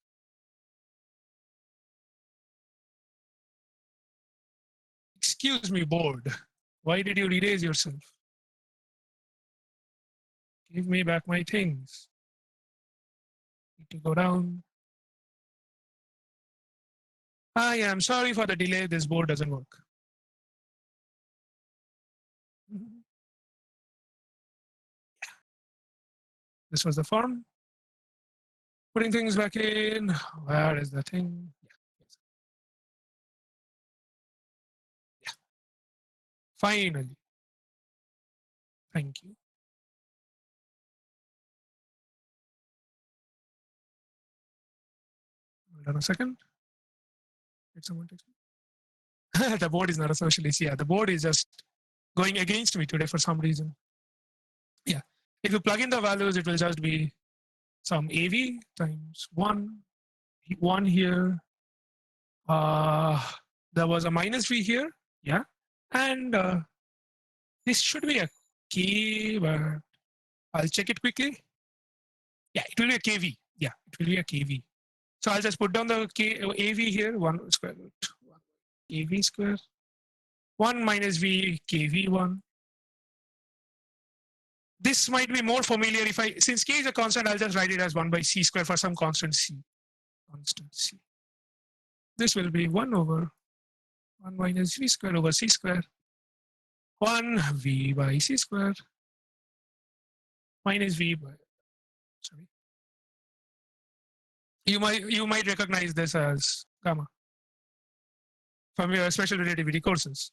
Excuse me, board. Why did you erase yourself? Give me back my things. Need to go down. I am sorry for the delay. This board doesn't work. This was the form. Putting things back in. Where is the thing? Yeah. Finally. Thank you. Hold on a second. Did someone text me? The board is not a socialist. Yeah, the board is just going against me today for some reason. Yeah. If you plug in the values, it will just be some AV times 1 here. There was a minus V here. Yeah. And this should be a K, but I'll check it quickly. Yeah, it will be a KV. Yeah, it will be a KV. So I'll just put down the AV here, 1 square root, 1 KV square, 1 minus V, KV1. This might be more familiar if since K is a constant, I'll just write it as 1 by C square for some constant C. Constant C. This will be 1 over 1 minus V square over C square, 1 V by C square, minus v by, sorry. You might recognize this as gamma from your special relativity courses.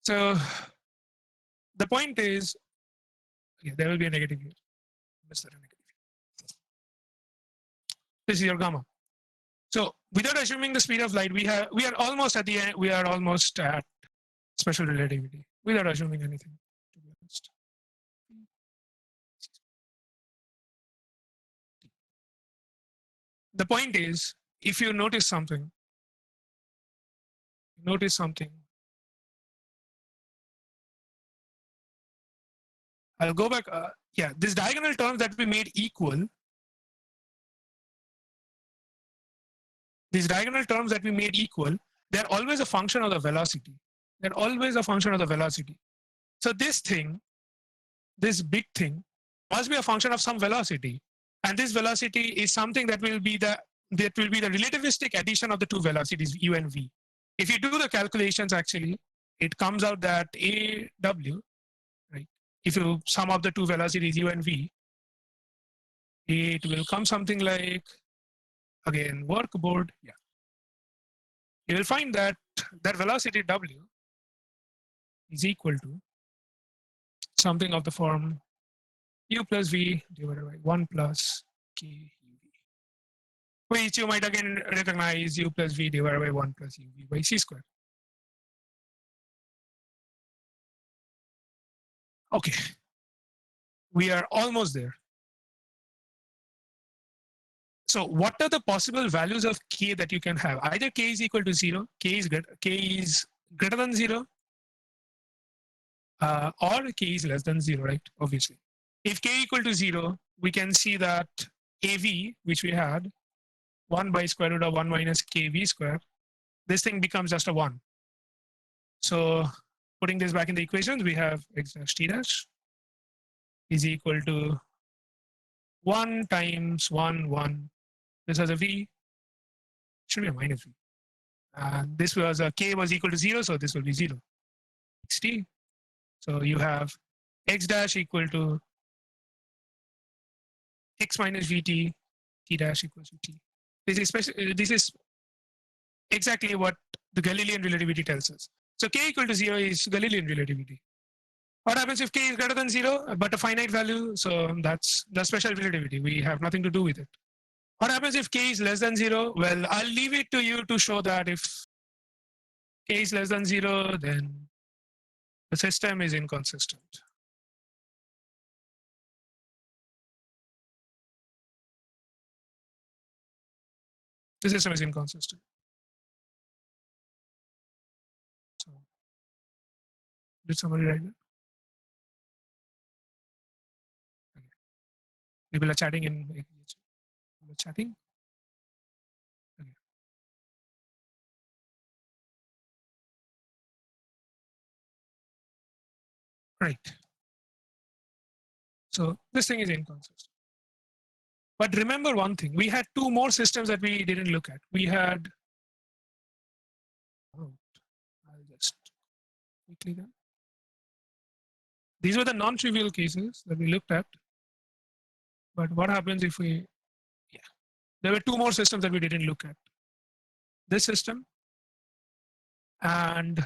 So the point is, okay, there will be a negative here. This is your gamma. So without assuming the speed of light, we are almost at the end. We are almost at special relativity without assuming anything, to be honest. The point is, if you notice something, I'll go back. Yeah, this diagonal terms that we made equal, they're always a function of the velocity. They're always a function of the velocity. So this thing, this big thing, must be a function of some velocity. And this velocity is something that will be the relativistic addition of the two velocities, u and v. If you do the calculations, actually, it comes out that AW, right? If you sum up the two velocities, u and v, it will come something like, again, workboard, yeah. You will find that velocity W is equal to something of the form u plus v divided by 1 plus k uv, which you might again recognize u plus v divided by 1 plus uv by c square. Okay, we are almost there. So what are the possible values of k that you can have? Either k is equal to 0, k is greater than 0, or k is less than 0, right? Obviously. If k equal to 0, we can see that AV, which we had, 1 by square root of 1 minus kv square, this thing becomes just a 1. So putting this back in the equations, we have x dash t dash is equal to 1 times 1, 1. This has a v, should be a minus v. And this was a k was equal to 0, so this will be 0. xt. So you have x dash equal to x minus vt, t dash equals to t. This is exactly what the Galilean relativity tells us. So k equal to 0 is Galilean relativity. What happens if k is greater than 0, but a finite value? So that's the special relativity. We have nothing to do with it. What happens if k is less than 0? Well, I'll leave it to you to show that if k is less than 0, then the system is inconsistent. The system is inconsistent. So, did somebody write that? Okay. People are chatting in chatting. Okay. Right. So this thing is inconsistent. But remember one thing, we had two more systems that we didn't look at. We had, I'll just quickly then. These were the non-trivial cases that we looked at. But what happens if we, yeah, there were two more systems that we didn't look at. This system and,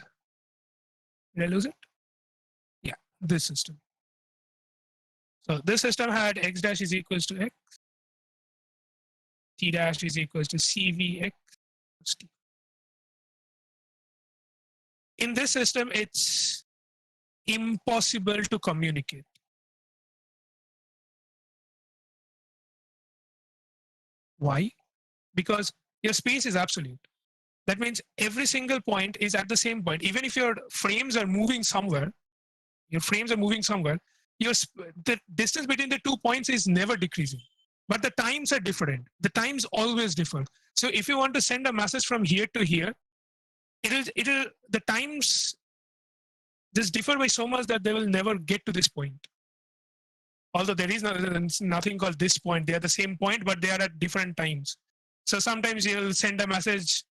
did I lose it? Yeah, this system. So this system had x dash is equals to x, t dash is equals to cvx plus t. In this system, it's impossible to communicate. Why? Because your space is absolute. That means every single point is at the same point. Even if your frames are moving somewhere, the distance between the 2 points is never decreasing. But the times are different. The times always differ. So if you want to send a message from here to here, the times just differ by so much that they will never get to this point. Although there is nothing called this point. They are the same point, but they are at different times. So sometimes you'll send a message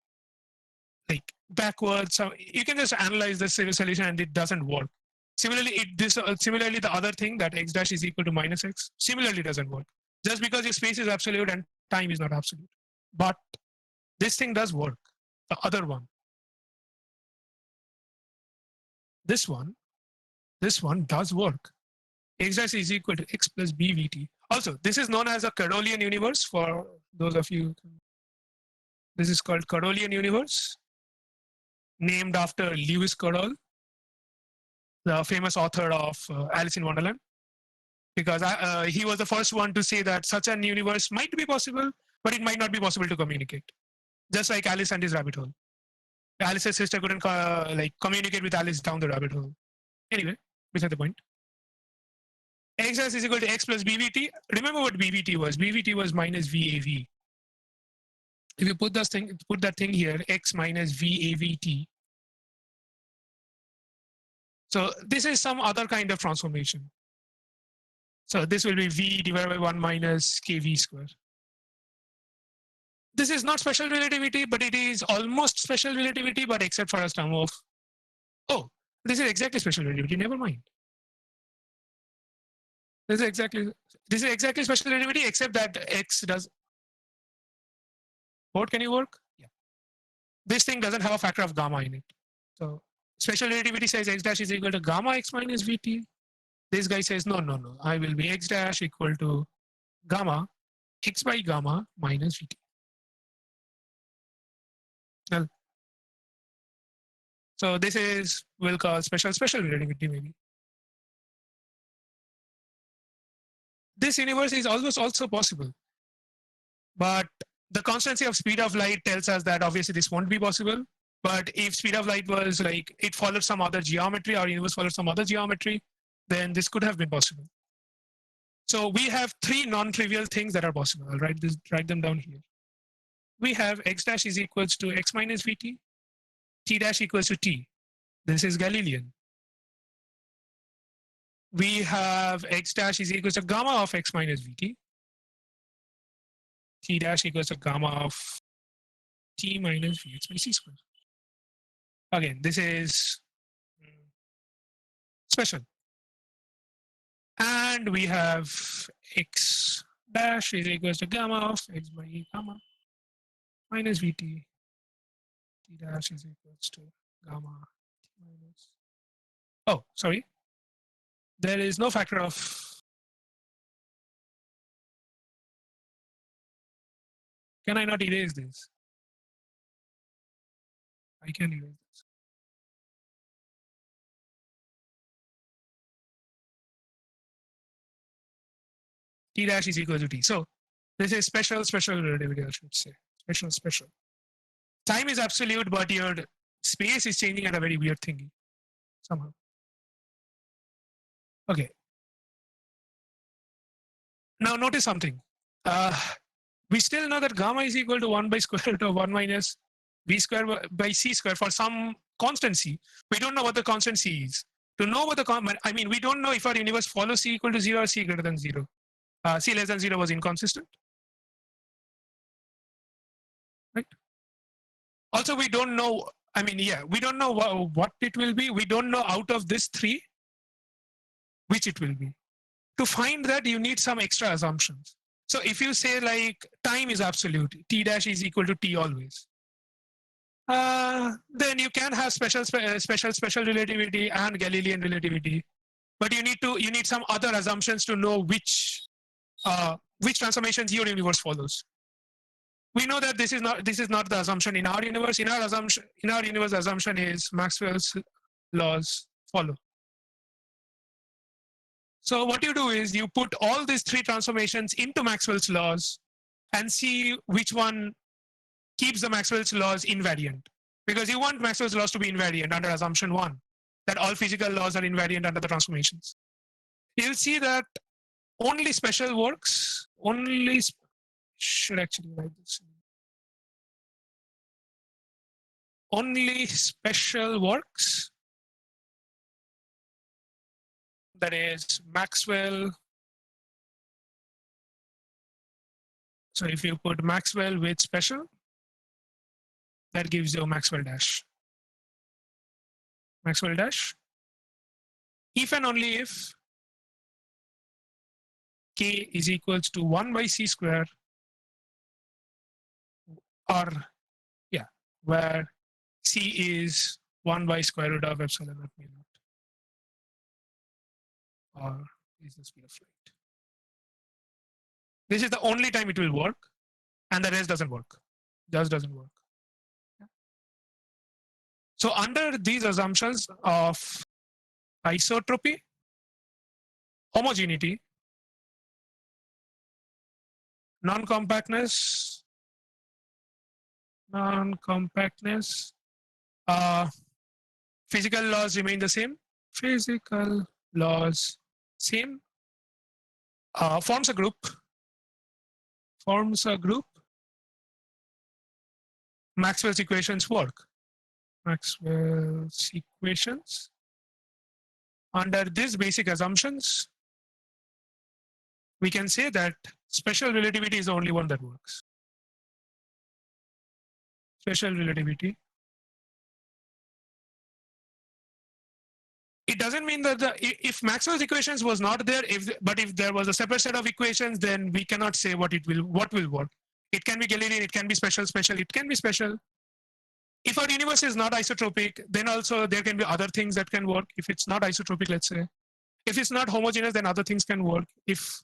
like backwards. So you can just analyze the solution and it doesn't work. Similarly, similarly the other thing that x dash is equal to minus x similarly doesn't work. Just because your space is absolute and time is not absolute. But this thing does work. The other one. This one does work. X dash is equal to x plus bvt. Also, this is known as a Carolian universe for those of you. This is called Carolian universe, named after Lewis Carroll, the famous author of Alice in Wonderland, because he was the first one to say that such an universe might be possible, but it might not be possible to communicate. Just like Alice and his rabbit hole. Alice's sister couldn't communicate with Alice down the rabbit hole. Anyway, beside the point. X dash is equal to x plus bvt. Remember what bvt was? Bvt was minus VAV. If you put that thing here, x minus VAVT. So this is some other kind of transformation. So this will be V divided by 1 minus KV square. This is not special relativity, but it is almost special relativity, but except for a term of, oh, this is exactly special relativity, never mind. This is exactly special relativity, except that x does. What can you work? Yeah. This thing doesn't have a factor of gamma in it. So special relativity says x dash is equal to gamma x minus VT. This guy says, no, I will be x dash equal to gamma x by gamma minus VT. Well, so this is, we'll call special relativity maybe. This universe is almost also possible. But the constancy of speed of light tells us that obviously this won't be possible. But if speed of light was like, it followed some other geometry, our universe followed some other geometry, then this could have been possible. So we have three non-trivial things that are possible. I'll write them down here. We have x dash is equals to x minus VT, t dash equals to t. This is Galilean. We have x dash is equals to gamma of x minus VT. T dash equals to gamma of t minus Vx by c square. Again, this is special. And we have x dash is equals to gamma of x by gamma minus Vt. T dash is equals to gamma t minus. Oh, sorry. There is no factor of. Can I not erase this? I can erase this. T dash is equal to t. So this is special relativity, I should say. Special. Time is absolute, but your space is changing at a very weird thingy somehow. Okay. Now notice something. We still know that gamma is equal to 1 by square root of 1 minus v square by c square for some constant c. We don't know what the constant c is. To know what we don't know if our universe follows c equal to 0 or c greater than 0. C less than 0 was inconsistent. Right? Also, we don't know, we don't know what it will be. We don't know out of this three, which it will be. To find that, you need some extra assumptions. So if you say like time is absolute, t dash is equal to t always, then you can have special relativity and Galilean relativity, but you need some other assumptions to know which transformations your universe follows. We know that this is not the assumption in our universe. In our universe, the assumption is Maxwell's laws follow. So what you do is you put all these three transformations into Maxwell's laws and see which one keeps the Maxwell's laws invariant. Because you want Maxwell's laws to be invariant under assumption 1, that all physical laws are invariant under the transformations. You'll see that only special works, should actually write this. Only special works, that is Maxwell. So if you put Maxwell with special, that gives you Maxwell dash. Maxwell dash if and only if k is equals to 1 by c square, or yeah, where c is 1 by square root of epsilon naught mu naught, or is the speed of light. This is the only time it will work, and the rest doesn't work. Just doesn't work. So under these assumptions of isotropy, homogeneity, non-compactness, physical laws remain the same. Physical laws same. Forms a group. Maxwell's equations work. Maxwell's equations. Under these basic assumptions, we can say that special relativity is the only one that works. Special relativity. It doesn't mean that if Maxwell's equations was not there, but if there was a separate set of equations, then we cannot say what will work. It can be Galilean, it can be special, it can be special. If our universe is not isotropic, then also there can be other things that can work. If it's not isotropic, let's say, if it's not homogeneous, then other things can work. If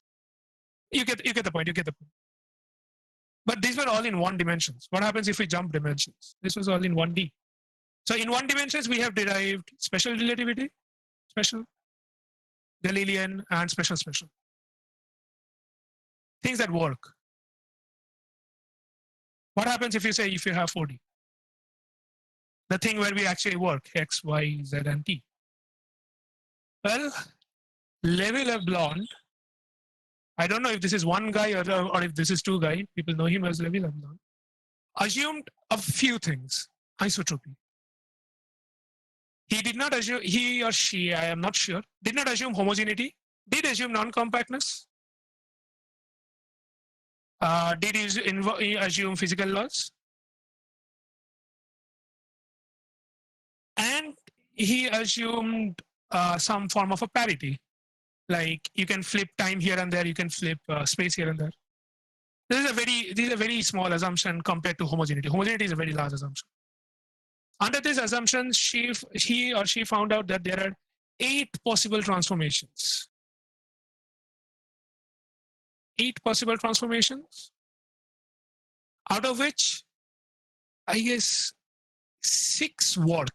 you get the point, But these were all in one dimensions. What happens if we jump dimensions? This was all in 1D. So in one dimensions, we have derived special relativity, special, Galilean, and special. Things that work. What happens if you have 4D? The thing where we actually work, X, Y, Z, and T. Well, Lévy-Leblanc, I don't know if this is one guy or if this is two guys, people know him as Lévy-Leblanc, assumed a few things, isotropy. He did not assume, he or she, I am not sure, did not assume homogeneity, did assume non-compactness, did he assume physical laws, and he assumed some form of a parity, like you can flip time here and there, you can flip space here and there. This is a very small assumption compared to homogeneity. Homogeneity is a very large assumption. Under this assumption, he or she found out that there are 8 possible transformations. 8 possible transformations, out of which I guess 6 worked,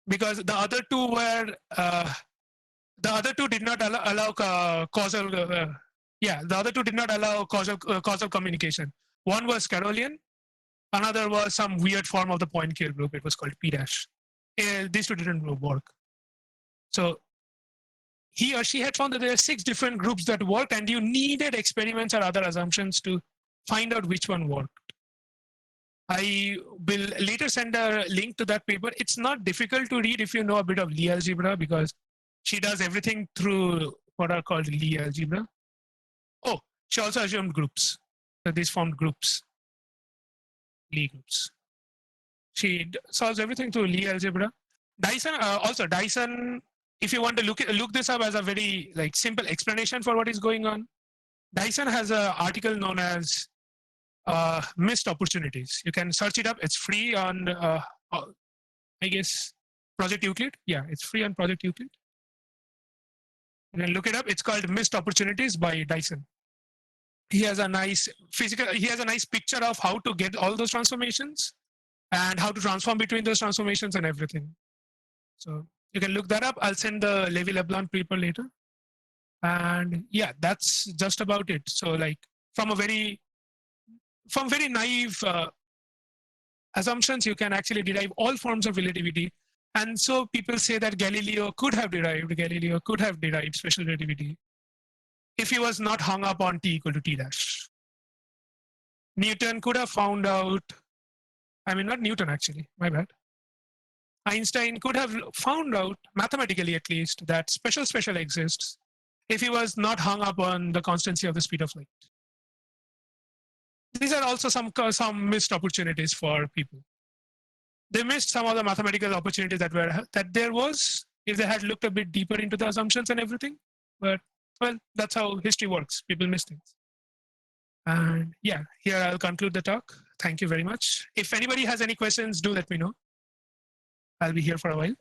because the other 2 were the other 2 did not allow causal. The other 2 did not allow causal communication. One was Carolian, another was some weird form of the Poincare group. It was called P dash. These 2 didn't work. So he or she had found that there are 6 different groups that worked, and you needed experiments or other assumptions to find out which one worked. I will later send a link to that paper. It's not difficult to read if you know a bit of Lie algebra, because she does everything through what are called Lie algebra. Oh, she also assumed groups. So these formed groups, Lie groups. She solves everything through Lie algebra. Dyson, Dyson, if you want to look this up as a very simple explanation for what is going on, Dyson has an article known as missed opportunities. You can search it up. It's free on, I guess, Project Euclid. Yeah, it's free on Project Euclid. You can look it up. It's called Missed Opportunities by Dyson. He has a nice picture of how to get all those transformations and how to transform between those transformations and everything. So you can look that up. I'll send the Lévy-Leblanc paper later. And yeah, that's just about it. So from very naive assumptions, you can actually derive all forms of relativity. And so people say that Galileo could have derived special relativity if he was not hung up on t equal to t dash. Newton could have found out, not Newton actually, my bad. Einstein could have found out, mathematically at least, that special exists if he was not hung up on the constancy of the speed of light. These are also some missed opportunities for people. They missed some of the mathematical opportunities that there was if they had looked a bit deeper into the assumptions and everything. But well, that's how history works. People miss things. And yeah, here I'll conclude the talk. Thank you very much. If anybody has any questions, do let me know. I'll be here for a while.